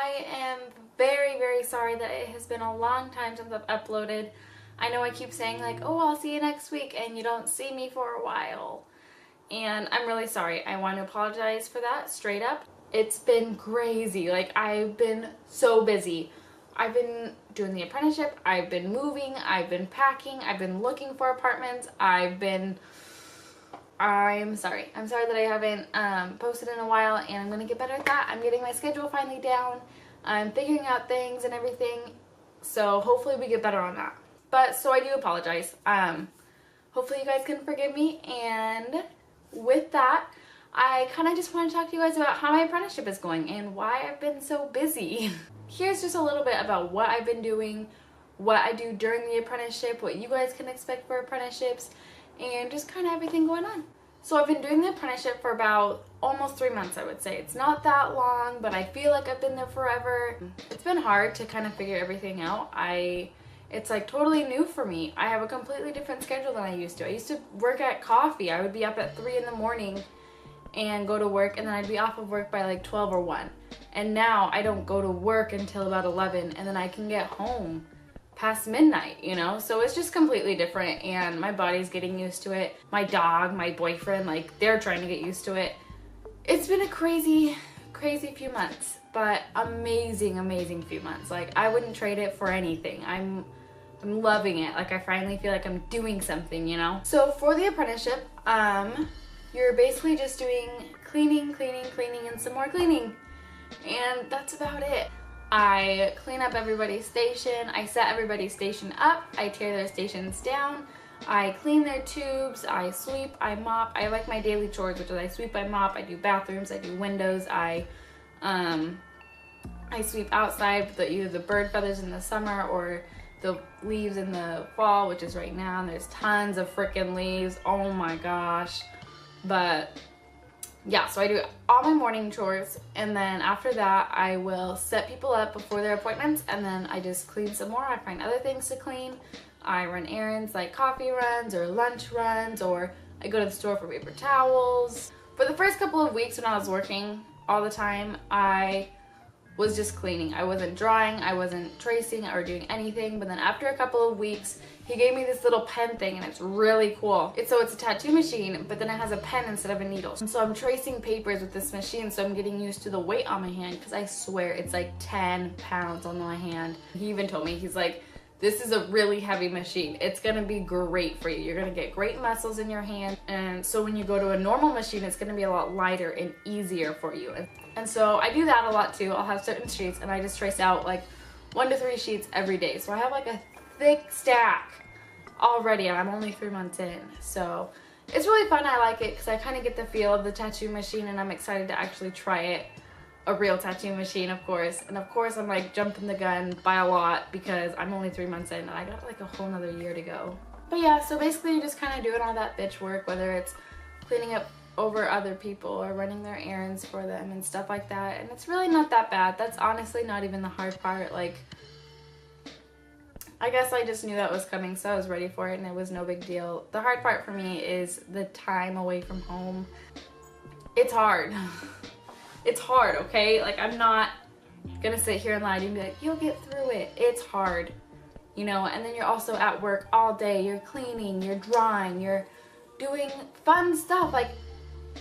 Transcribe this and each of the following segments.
I am very, very sorry that it has been a long time since I've uploaded. I know I keep saying like, oh, I'll see you next week, and you don't see me for a while. And I'm really sorry. I want to apologize for that straight up. It's been crazy. Like, I've been so busy. I've been doing the apprenticeship, I've been moving, I've been packing, I've been looking for apartments, I'm sorry. I'm sorry that I haven't posted in a while, and I'm gonna get better at that. I'm getting my schedule finally down. I'm figuring out things and everything, so hopefully we get better on that. But so I do apologize. Hopefully you guys can forgive me, and with that, I kind of just want to talk to you guys about how my apprenticeship is going and why I've been so busy. Here's just a little bit about what I've been doing, what I do during the apprenticeship, what you guys can expect for apprenticeships, and just kind of everything going on. So I've been doing the apprenticeship for about almost 3 months, I would say. It's not that long, but I feel like I've been there forever. It's been hard to kind of figure everything out. It's like totally new for me. I have a completely different schedule than I used to. I used to work at coffee. I would be up at 3 in the morning and go to work, and then I'd be off of work by like 12 or 1. And now I don't go to work until about 11, and then I can get home past midnight, you know? So it's just completely different, and my body's getting used to it. My dog, my boyfriend, like, they're trying to get used to it. It's been a crazy few months, but amazing few months. Like, I wouldn't trade it for anything. I'm loving it. Like, I finally feel like I'm doing something, you know? So for the apprenticeship, you're basically just doing cleaning, and some more cleaning. And that's about it. I clean up everybody's station, I set everybody's station up, I tear their stations down, I clean their tubes, I sweep, I mop. I like my daily chores, which is I sweep, I mop, I do bathrooms, I do windows, I sweep outside with either the bird feathers in the summer or the leaves in the fall, which is right now, and there's tons of freaking leaves, oh my gosh. But yeah, so I do all my morning chores, and then after that I will set people up before their appointments, and then I just clean some more. I find other things to clean. I run errands like coffee runs or lunch runs, or I go to the store for paper towels. For the first couple of weeks when I was working all the time, I was just cleaning. I wasn't drawing, I wasn't tracing or doing anything, but then after a couple of weeks, he gave me this little pen thing, and it's really cool. It's a tattoo machine, but then it has a pen instead of a needle. And so I'm tracing papers with this machine, so I'm getting used to the weight on my hand, because I swear it's like 10 pounds on my hand. He even told me, he's like, this is a really heavy machine. It's gonna be great for you. You're gonna get great muscles in your hand. And so when you go to a normal machine, it's gonna be a lot lighter and easier for you. And so I do that a lot too. I'll have certain sheets, and I just trace out like 1 to 3 sheets every day. So I have like a thick stack already, and I'm only 3 months in. So it's really fun. I like it because I kind of get the feel of the tattoo machine, and I'm excited to actually try it. A real tattoo machine, of course. And of course I'm like jumping the gun by a lot because I'm only 3 months in, and I got like a whole nother year to go. But yeah, so basically you're just kind of doing all that bitch work, whether it's cleaning up over other people or running their errands for them and stuff like that. And it's really not that bad. That's honestly not even the hard part. Like, I guess I just knew that was coming, so I was ready for it, and it was no big deal. The hard part for me is the time away from home. It's hard. It's hard, okay? Like, I'm not gonna sit here and lie to you and be like, you'll get through it. It's hard, you know? And then you're also at work all day. You're cleaning, you're drawing, you're doing fun stuff. Like,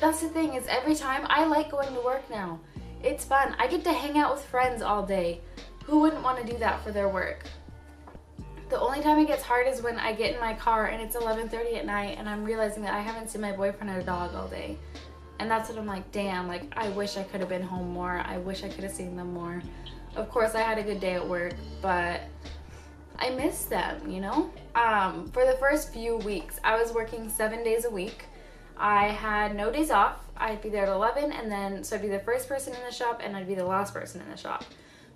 that's the thing, is every time I like going to work now. It's fun. I get to hang out with friends all day. Who wouldn't want to do that for their work? The only time it gets hard is when I get in my car and it's 11:30 at night and I'm realizing that I haven't seen my boyfriend or dog all day. And that's when I'm like, damn, like, I wish I could have been home more. I wish I could have seen them more. Of course, I had a good day at work, but I miss them, you know? For the first few weeks, I was working 7 days a week. I had no days off. I'd be there at 11, and then, so I'd be the first person in the shop, and I'd be the last person in the shop.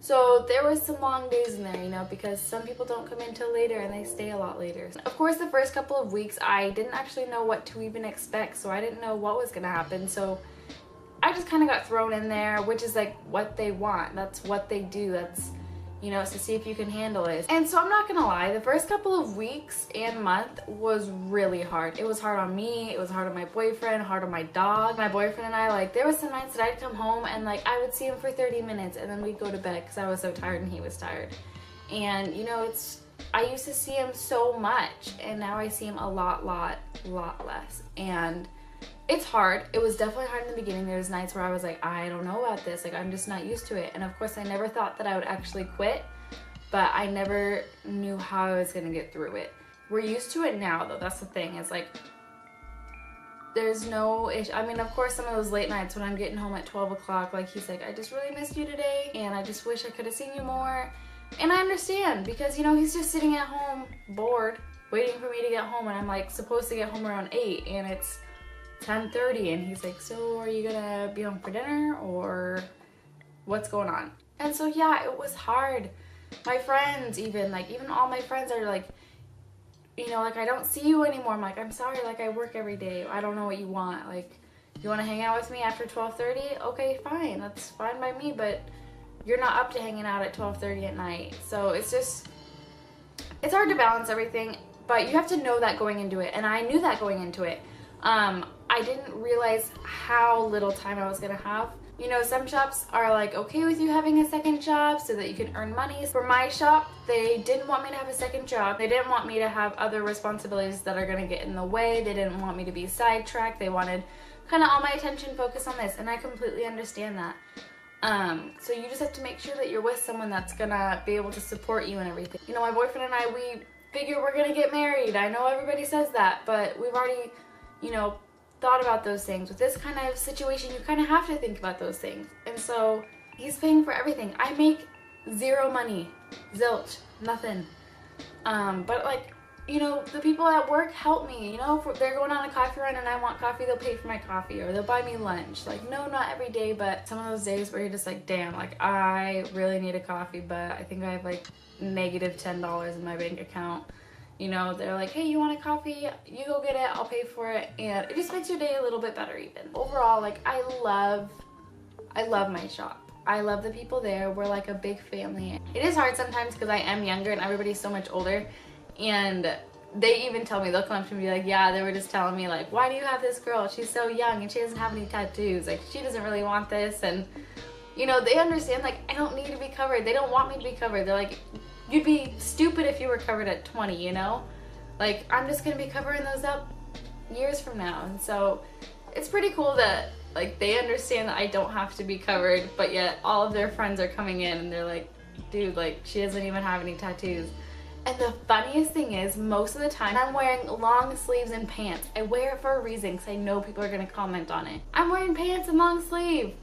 So there was some long days in there, you know, because some people don't come in till later and they stay a lot later. Of course, the first couple of weeks, I didn't actually know what to even expect, so I didn't know what was gonna happen. So I just kind of got thrown in there, which is like what they want. That's what they do. That's, you know, to see if you can handle it. And so I'm not gonna lie, the first couple of weeks and month was really hard. It was hard on me, it was hard on my boyfriend, hard on my dog. My boyfriend and I, like, there was some nights that I'd come home and like I would see him for 30 minutes and then we'd go to bed because I was so tired and he was tired. And you know, I used to see him so much and now I see him a lot less. And it's hard. It was definitely hard in the beginning. There was nights where I was like, I don't know about this. Like, I'm just not used to it. And of course, I never thought that I would actually quit, but I never knew how I was going to get through it. We're used to it now, though. That's the thing. It's like, there's no issue. I mean, of course, some of those late nights when I'm getting home at 12 o'clock, like, he's like, I just really missed you today, and I just wish I could have seen you more. And I understand, because, you know, he's just sitting at home, bored, waiting for me to get home, and I'm, like, supposed to get home around 8, and it's 10:30 and he's like, so are you gonna be home for dinner or what's going on? And so yeah, it was hard. My friends, even all my friends are like, you know, like, I don't see you anymore. I'm like, I'm sorry, like, I work every day. I don't know what you want. Like, you want to hang out with me after 12:30? Okay, fine, that's fine by me, but you're not up to hanging out at 12:30 at night. So it's hard to balance everything, but you have to know that going into it, and I knew that going into it. I didn't realize how little time I was gonna have. You know, some shops are like okay with you having a second job so that you can earn money. For my shop, they didn't want me to have a second job. They didn't want me to have other responsibilities that are gonna get in the way. They didn't want me to be sidetracked. They wanted kind of all my attention focused on this, and I completely understand that. So you just have to make sure that you're with someone that's gonna be able to support you and everything. You know, my boyfriend and I, we figure we're gonna get married. I know everybody says that, but we've already, you know, thought about those things. With this kind of situation, you kind of have to think about those things. And so he's paying for everything. I make zero money, zilch, nothing. But like, you know, the people at work help me. You know, if they're going on a coffee run and I want coffee, they'll pay for my coffee or they'll buy me lunch. Like, no, not every day, but some of those days where you're just like, damn, like, I really need a coffee, but I think I have like negative $10 in my bank account. You know, they're like, hey, you want a coffee? You go get it, I'll pay for it. And it just makes your day a little bit better even. Overall, like, I love my shop. I love the people there. We're like a big family. It is hard sometimes because I am younger and everybody's so much older. And they even tell me, they'll come up to me and be like, yeah, they were just telling me, like, why do you have this girl? She's so young and she doesn't have any tattoos. Like, she doesn't really want this. And, you know, they understand, like, I don't need to be covered. They don't want me to be covered. They're like, you'd be stupid if you were covered at 20, you know? Like, I'm just gonna be covering those up years from now. And so it's pretty cool that, like, they understand that I don't have to be covered, but yet all of their friends are coming in and they're like, dude, like, she doesn't even have any tattoos. And the funniest thing is, most of the time I'm wearing long sleeves and pants. I wear it for a reason because I know people are gonna comment on it. I'm wearing pants and long sleeve.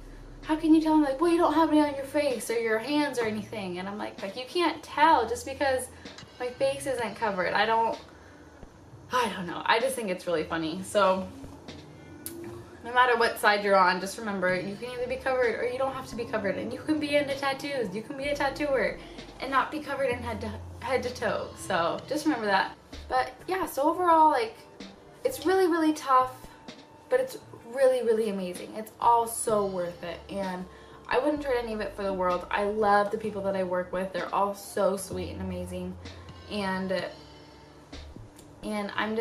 How can you tell them, like, well, you don't have any on your face or your hands or anything? And I'm like, you can't tell just because my face isn't covered. I don't know. I just think it's really funny. So no matter what side you're on, just remember, you can either be covered or you don't have to be covered. And you can be into tattoos. You can be a tattooer and not be covered in head to toe. So just remember that. But yeah, so overall, like, it's really, really tough, but it's really, really amazing. It's all so worth it, and I wouldn't trade any of it for the world. I love the people that I work with. They're all so sweet and amazing, and I'm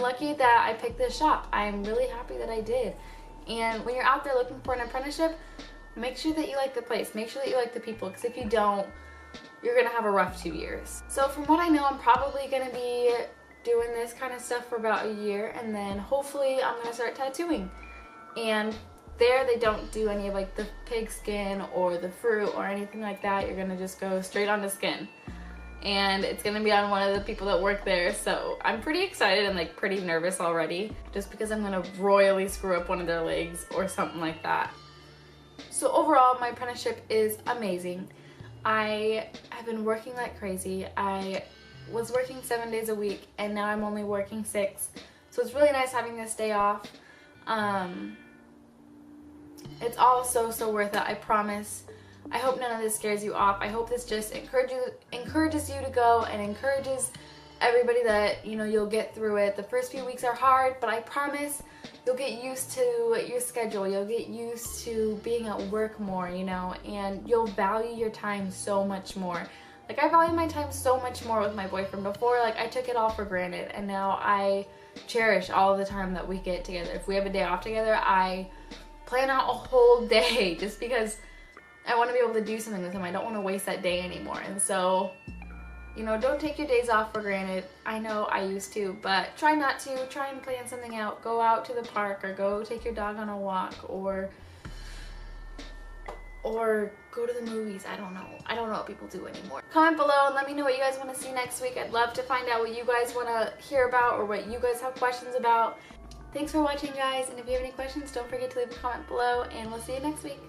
lucky that I picked this shop. I'm really happy that I did. And when you're out there looking for an apprenticeship, make sure that you like the place. Make sure that you like the people, because if you don't, you're gonna have a rough 2 years. So from what I know, I'm probably gonna be doing this kind of stuff for about a year, and then hopefully I'm gonna start tattooing. And there they don't do any of like the pig skin or the fruit or anything like that. You're gonna just go straight onto skin, and it's gonna be on one of the people that work there. So I'm pretty excited and like pretty nervous already, just because I'm gonna royally screw up one of their legs or something like that. So overall, my apprenticeship is amazing. I have been working like crazy. I was working 7 days a week, and now I'm only working 6. So it's really nice having this day off. It's all so worth it, I promise. I hope none of this scares you off. I hope this just encourages you to go and encourages everybody that, you know, you'll get through it. The first few weeks are hard, but I promise you'll get used to your schedule. You'll get used to being at work more, you know, and you'll value your time so much more. Like, I value my time so much more with my boyfriend. Before, like, I took it all for granted, and now I cherish all the time that we get together. If we have a day off together, I plan out a whole day just because I want to be able to do something with him. I don't want to waste that day anymore. And so, you know, don't take your days off for granted. I know I used to, but try not to. Try and plan something out. Go out to the park, or go take your dog on a walk, or go to the movies. I don't know what people do anymore. Comment below and let me know what you guys want to see next week. I'd love to find out what you guys want to hear about, or what you guys have questions about. Thanks for watching, guys, and if you have any questions, don't forget to leave a comment below, and we'll see you next week.